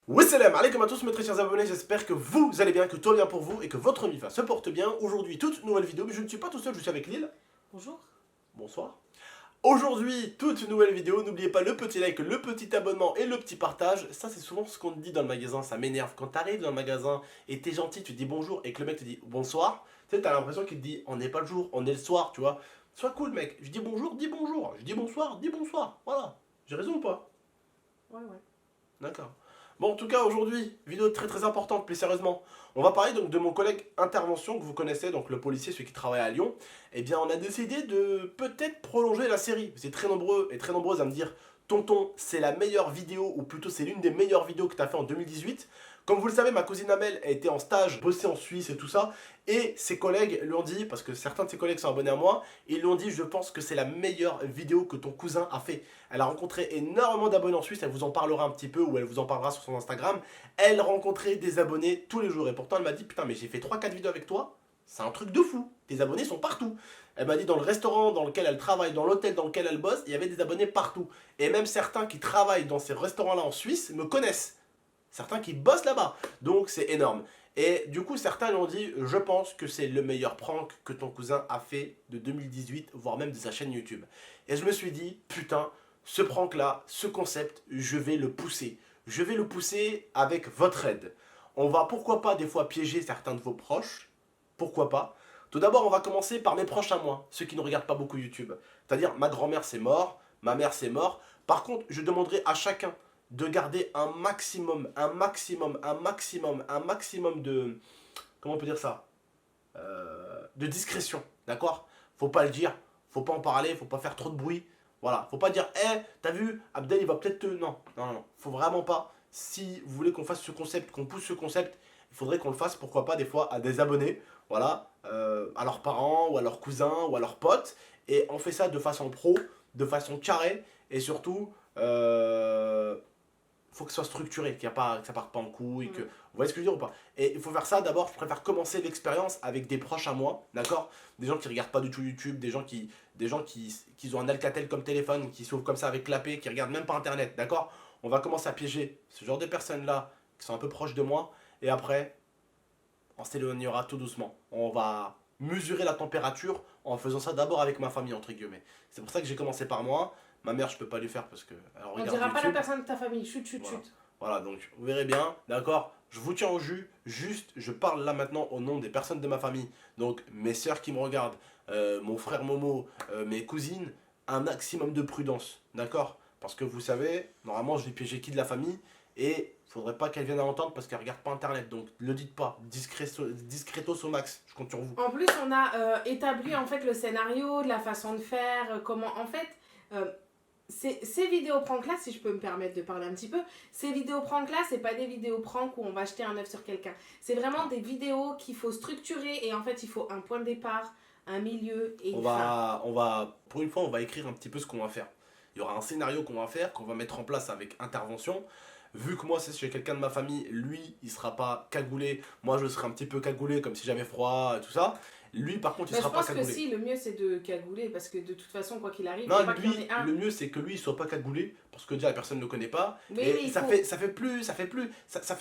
Wassalam alaikum à tous mes très chers abonnés, j'espère que vous allez bien, que tout va bien pour vous et que votre MIFA se porte bien. Aujourd'hui, toute nouvelle vidéo, mais je ne suis pas tout seul, je suis avec Lille. Bonjour. Bonsoir. Aujourd'hui, toute nouvelle vidéo, n'oubliez pas le petit like, le petit abonnement et le petit partage. Ça c'est souvent ce qu'on te dit dans le magasin, ça m'énerve. Quand t'arrives dans le magasin et t'es gentil, tu te dis bonjour et que le mec te dit bonsoir, tu sais, t'as l'impression qu'il te dit on n'est pas le jour, on est le soir, tu vois. Sois cool mec, je dis bonjour, dis bonjour, je dis bonsoir, voilà. J'ai raison ou pas? Ouais. D'accord. Bon, en tout cas, aujourd'hui, vidéo très importante, plus sérieusement. On va parler donc de mon collègue intervention que vous connaissez, donc le policier, celui qui travaille à Lyon. Eh bien, on a décidé de peut-être prolonger la série. Vous êtes très nombreux et très nombreuses à me dire Tonton, c'est la meilleure vidéo, ou plutôt c'est l'une des meilleures vidéos que tu as fait en 2018. Comme vous le savez, ma cousine Amel a été en stage, bossé en Suisse et tout ça, et ses collègues lui ont dit, parce que certains de ses collègues sont abonnés à moi, ils lui ont dit, je pense que c'est la meilleure vidéo que ton cousin a fait. Elle a rencontré énormément d'abonnés en Suisse, elle vous en parlera un petit peu, ou elle vous en parlera sur son Instagram. Elle rencontrait des abonnés tous les jours, et pourtant elle m'a dit, putain mais j'ai fait 3-4 vidéos avec toi, c'est un truc de fou, tes abonnés sont partout. Elle m'a dit dans le restaurant dans lequel elle travaille, dans l'hôtel dans lequel elle bosse, il y avait des abonnés partout. Et même certains qui travaillent dans ces restaurants-là en Suisse me connaissent. Certains qui bossent là-bas. Donc c'est énorme. Et du coup, certains lui ont dit, je pense que c'est le meilleur prank que ton cousin a fait de 2018, voire même de sa chaîne YouTube. Et je me suis dit, putain, ce prank-là, ce concept, je vais le pousser. Je vais le pousser avec votre aide. On va pourquoi pas des fois piéger certains de vos proches. Pourquoi pas. Tout d'abord, on va commencer par mes proches à moi, ceux qui ne regardent pas beaucoup YouTube. C'est-à-dire, ma grand-mère c'est mort, ma mère c'est mort. Par contre, je demanderai à chacun de garder un maximum de... Comment on peut dire ça, de discrétion, d'accord? Faut pas le dire, faut pas en parler, faut pas faire trop de bruit. Voilà, faut pas dire, t'as vu, Abdel il va peut-être te... Non, faut vraiment pas. Si vous voulez qu'on fasse ce concept, qu'on pousse ce concept, il faudrait qu'on le fasse, pourquoi pas, des fois, à des abonnés, voilà, à leurs parents, ou à leurs cousins, ou à leurs potes. Et on fait ça de façon pro, de façon carrée, et surtout... faut que ce soit structuré, que ça parte pas en couille, que... Vous voyez ce que je veux dire ou pas? Et il faut faire ça d'abord, je préfère commencer l'expérience avec des proches à moi, d'accord? Des gens qui regardent pas du tout YouTube, des gens qui ont un Alcatel comme téléphone, qui s'ouvrent comme ça avec clapet, qui regardent même pas internet, d'accord? On va commencer à piéger ce genre de personnes-là, qui sont un peu proches de moi, et après, on s'éloignera tout doucement. On va mesurer la température en faisant ça d'abord avec ma famille, entre guillemets. C'est pour ça que j'ai commencé par moi. Ma mère, je peux pas lui faire parce que elle On regarde dira pas la YouTube. personne de ta famille. Chut. Voilà. Voilà, donc vous verrez bien, d'accord? Je vous tiens au jus, juste, je parle là maintenant au nom des personnes de ma famille. Donc mes sœurs qui me regardent, mon frère Momo, mes cousines, un maximum de prudence, d'accord? Parce que vous savez, normalement je vais piéger qui de la famille et faudrait pas qu'elle vienne à entendre parce qu'elle regarde pas internet. Donc le dites pas, discretos au max, je compte sur vous. En plus, on a établi en fait le scénario, de la façon de faire, comment en fait. Ces vidéos prank là, si je peux me permettre de parler un petit peu, ces vidéos prank là, c'est pas des vidéos prank où on va jeter un œuf sur quelqu'un. C'est vraiment des vidéos qu'il faut structurer et en fait il faut un point de départ, un milieu et une fin. Pour une fois, on va écrire un petit peu ce qu'on va faire. Il y aura un scénario qu'on va faire, qu'on va mettre en place avec intervention. Vu que moi, c'est chez quelqu'un de ma famille, lui, il sera pas cagoulé. Moi, je serai un petit peu cagoulé, comme si j'avais froid, tout ça. Lui, par contre, il sera pas cagoulé. Je pense que si, le mieux c'est de cagouler parce que de toute façon, quoi qu'il arrive, Non, il faut pas qu'il y en ait un. le mieux, c'est que lui, il soit pas cagoulé, parce que déjà, la personne ne le connaît pas. Mais Et ça fait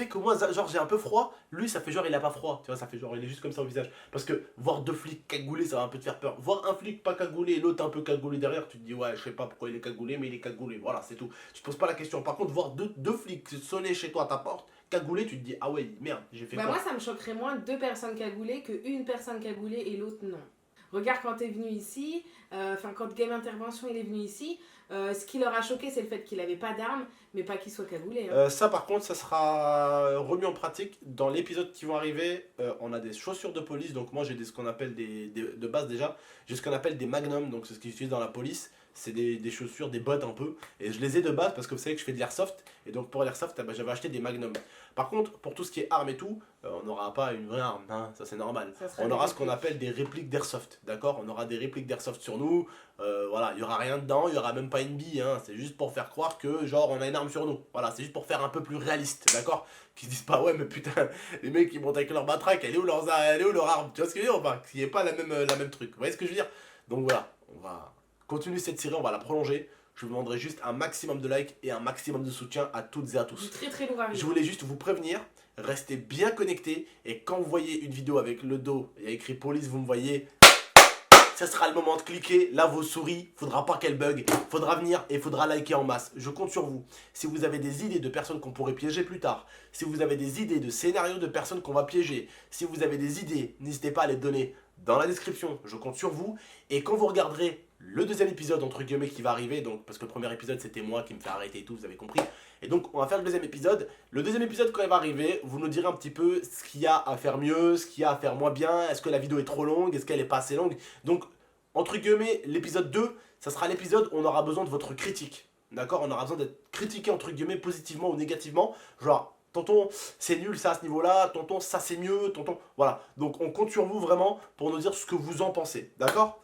que moi, genre, j'ai un peu froid. Lui, ça fait genre, il a pas froid. Tu vois, ça fait genre, il est juste comme ça au visage. Parce que voir deux flics cagoulés, ça va un peu te faire peur. Voir un flic pas cagoulé et l'autre un peu cagoulé derrière, tu te dis, ouais, je sais pas pourquoi il est cagoulé, mais il est cagoulé. Voilà, c'est tout. Tu te poses pas la question. Par contre, voir deux flics sonner chez toi à ta porte, cagoulé, tu te dis, ah ouais, merde, j'ai fait Bah quoi? moi, ça me choquerait moins deux personnes cagoulées qu'une personne cagoulée et l'autre non. Regarde quand t'es venu ici, quand Game Intervention il est venu ici, ce qui leur a choqué c'est le fait qu'il avait pas d'armes, mais pas qu'il soit cagoulé. Ça par contre ça sera remis en pratique dans l'épisode qui vont arriver. On a des chaussures de police, donc moi j'ai ce qu'on appelle de base déjà, j'ai ce qu'on appelle des magnums, donc c'est ce qu'ils utilisent dans la police. C'est des chaussures, des bottes un peu, et je les ai de base parce que vous savez que je fais de l'airsoft, et donc pour l'airsoft j'avais acheté des magnums. Par contre pour tout ce qui est armes et tout, on n'aura pas une vraie arme, hein, ça c'est normal. On aura ce qu'on appelle des répliques d'airsoft, d'accord? On aura des répliques d'airsoft sur nous, voilà, il n'y aura rien dedans, il n'y aura même pas une bille, hein, c'est juste pour faire croire que genre on a une arme sur nous. Voilà, c'est juste pour faire un peu plus réaliste, d'accord? Qu'ils se disent pas, ouais, mais putain, les mecs qui montent avec leur matraque, elle est où leur arme? Tu vois ce que je veux dire ou pas? Qu'il n'y ait pas la même truc. Vous voyez ce que je veux dire? Donc voilà, on va continuer cette série, on va la prolonger. je vous demanderai juste un maximum de likes et un maximum de soutien à toutes et à tous. Du très très lourd arrive. Je voulais juste vous prévenir, restez bien connectés et quand vous voyez une vidéo avec le dos, il y a écrit police, vous me voyez, ce sera le moment de cliquer. Là, vos souris, faudra pas qu'elles bug, faudra venir et faudra liker en masse. Je compte sur vous. Si vous avez des idées de personnes qu'on pourrait piéger plus tard, si vous avez des idées de scénarios de personnes qu'on va piéger, si vous avez des idées, n'hésitez pas à les donner dans la description. Je compte sur vous. Et quand vous regarderez le deuxième épisode, entre guillemets, qui va arriver, donc parce que le premier épisode, c'était moi qui me fait arrêter et tout, vous avez compris. Et donc, on va faire le deuxième épisode. Le deuxième épisode, quand il va arriver, vous nous direz un petit peu ce qu'il y a à faire mieux, ce qu'il y a à faire moins bien, est-ce que la vidéo est trop longue, est-ce qu'elle est pas assez longue. Donc, entre guillemets, l'épisode 2, ça sera l'épisode où on aura besoin de votre critique. D'accord? On aura besoin d'être critiqué, entre guillemets, positivement ou négativement. Genre, tonton, c'est nul ça à ce niveau-là, tonton, ça c'est mieux, tonton... Voilà. Donc, on compte sur vous vraiment pour nous dire ce que vous en pensez. D'accord?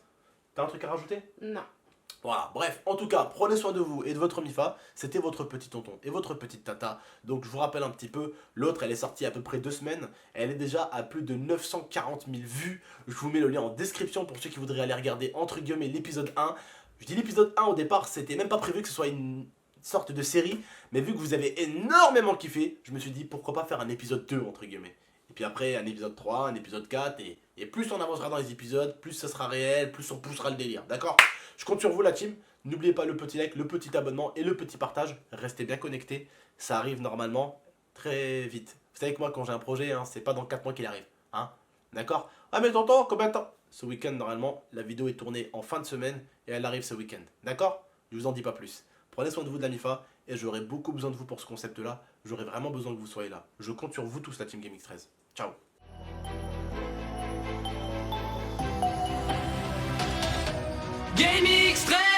T'as un truc à rajouter? Non. Voilà, bref, en tout cas, prenez soin de vous et de votre Mifa. C'était votre petit tonton et votre petite tata. Donc je vous rappelle un petit peu, l'autre elle est sortie à peu près 2 semaines. Elle est déjà à plus de 940 000 vues. Je vous mets le lien en description pour ceux qui voudraient aller regarder entre guillemets l'épisode 1. Je dis l'épisode 1 au départ, c'était même pas prévu que ce soit une sorte de série. Mais vu que vous avez énormément kiffé, je me suis dit pourquoi pas faire un épisode 2 entre guillemets. Et puis après un épisode 3, un épisode 4 et plus on avancera dans les épisodes, plus ça sera réel, plus on poussera le délire, d'accord? Je compte sur vous la team, n'oubliez pas le petit like, le petit abonnement et le petit partage, restez bien connectés, ça arrive normalement très vite. Vous savez que moi quand j'ai un projet, hein, c'est pas dans 4 mois qu'il arrive, hein, d'accord? Ah mais tonton, combien de temps? Ce week-end normalement, la vidéo est tournée en fin de semaine et elle arrive ce week-end, d'accord? Je vous en dis pas plus. Prenez soin de vous de la Mifa et j'aurai beaucoup besoin de vous pour ce concept là, j'aurai vraiment besoin que vous soyez là. Je compte sur vous tous la team GameX13. Ciao. GameX13